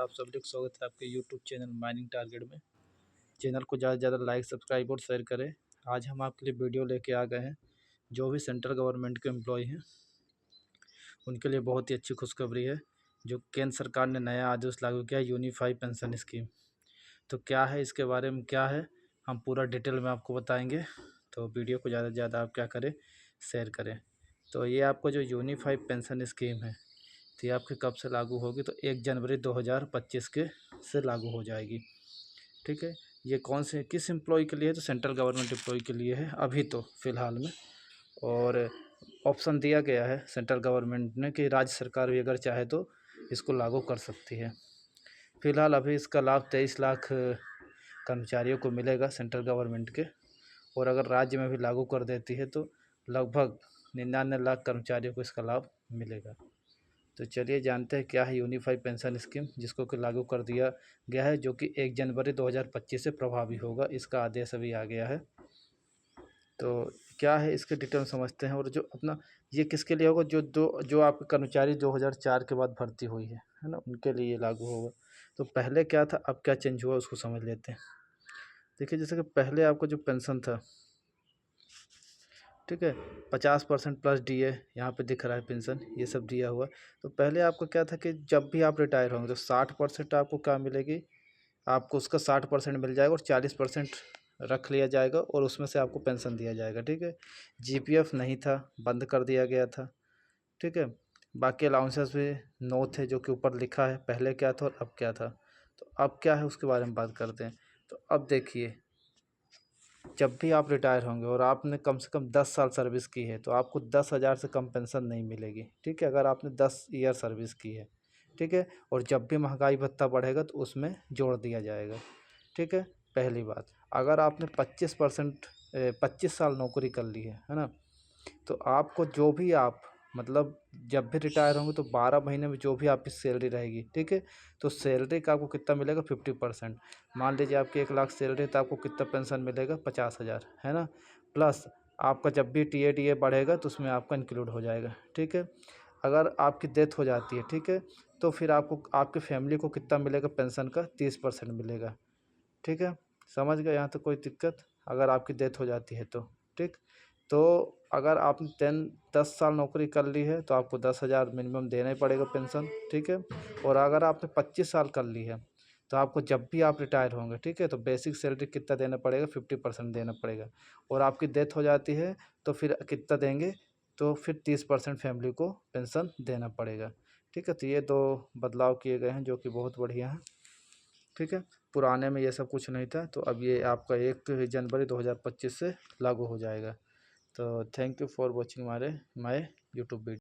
आप सभी लोग स्वागत है आपके यूट्यूब चैनल माइनिंग टारगेट में। चैनल को ज़्यादा से ज़्यादा लाइक सब्सक्राइब और शेयर करें। आज हम आपके लिए वीडियो लेके आ गए हैं। जो भी सेंट्रल गवर्नमेंट के एम्प्लॉय हैं उनके लिए बहुत ही अच्छी खुशखबरी है। जो केंद्र सरकार ने नया आदेश लागू किया, यूनिफाई पेंशन स्कीम। तो क्या है, इसके बारे में क्या है, हम पूरा डिटेल में आपको बताएंगे। तो वीडियो को ज़्यादा से ज़्यादा आप क्या करें, शेयर करें। तो ये आपको जो यूनिफाई पेंशन स्कीम है तो ये आपके कब से लागू होगी, तो 1 जनवरी 2025 के से लागू हो जाएगी। ठीक है, ये कौन से किस एम्प्लॉय के लिए है, तो सेंट्रल गवर्नमेंट एम्प्लॉय के लिए है अभी तो फ़िलहाल में। और ऑप्शन दिया गया है सेंट्रल गवर्नमेंट ने कि राज्य सरकार भी अगर चाहे तो इसको लागू कर सकती है। फ़िलहाल अभी इसका लाभ 23 लाख कर्मचारियों को मिलेगा सेंट्रल गवर्नमेंट के, और अगर राज्य में भी लागू कर देती है तो लगभग 99 लाख कर्मचारियों को इसका लाभ मिलेगा। तो चलिए जानते हैं क्या है यूनिफाई पेंशन स्कीम, जिसको कि लागू कर दिया गया है, जो कि 1 जनवरी 2025 से प्रभावी होगा। इसका आदेश अभी आ गया है। तो क्या है इसके डिटेल समझते हैं। और जो अपना ये किसके लिए होगा, जो आपके कर्मचारी 2004 के बाद भर्ती हुई है ना, उनके लिए ये लागू होगा। तो पहले क्या था, अब क्या चेंज हुआ उसको समझ लेते हैं। देखिए, जैसे कि पहले आपको जो पेंशन था, ठीक है, 50% प्लस डीए यहाँ पे दिख रहा है, पेंशन ये सब दिया हुआ। तो पहले आपको क्या था कि जब भी आप रिटायर होंगे तो 60% आपको क्या मिलेगी, आपको उसका 60% मिल जाएगा और 40% रख लिया जाएगा और उसमें से आपको पेंशन दिया जाएगा। ठीक है, जीपीएफ नहीं था, बंद कर दिया गया था। ठीक है, बाकी अलाउंसेस भी नो थे, जो कि ऊपर लिखा है। पहले क्या था और अब क्या था, तो अब क्या है उसके बारे में बात करते हैं। तो अब देखिए, जब भी आप रिटायर होंगे और आपने कम से कम 10 साल सर्विस की है तो आपको 10,000 से कम पेंशन नहीं मिलेगी। ठीक है, अगर आपने 10 ईयर सर्विस की है। ठीक है, और जब भी महंगाई भत्ता बढ़ेगा तो उसमें जोड़ दिया जाएगा। ठीक है, पहली बात। अगर आपने 25 साल नौकरी कर ली है ना, तो आपको जो भी आप मतलब जब भी रिटायर होंगे तो 12 महीने में जो भी आपकी सैलरी रहेगी, ठीक है, तो सैलरी का आपको कितना मिलेगा, 50%। मान लीजिए आपकी 1 लाख सैलरी, तो आपको कितना पेंशन मिलेगा, 50,000, है ना। प्लस आपका जब भी टीए बढ़ेगा तो उसमें आपका इंक्लूड हो जाएगा। ठीक है, अगर आपकी डेथ हो जाती है, ठीक है, तो फिर आपको आपकी फैमिली को कितना मिलेगा पेंशन का, 30% मिलेगा। ठीक है, समझ गए यहाँ तो कोई दिक्कत, अगर आपकी डेथ हो जाती है तो। ठीक, तो अगर आपने 10 साल नौकरी कर ली है तो आपको 10,000 मिनिमम देना ही पड़ेगा पेंशन। ठीक है, और अगर आपने 25 साल कर ली है तो आपको जब भी आप रिटायर होंगे, ठीक है, तो बेसिक सैलरी कितना देना पड़ेगा, 50% देना पड़ेगा। और आपकी डेथ हो जाती है तो फिर कितना देंगे, तो फिर 30% फैमिली को पेंशन देना पड़ेगा। ठीक है, तो ये 2 बदलाव किए गए हैं जो कि बहुत बढ़िया हैं। ठीक है, पुराने में ये सब कुछ नहीं था, तो अब ये आपका 1 जनवरी 2025 से लागू हो जाएगा। तो thank you for watching my YouTube video.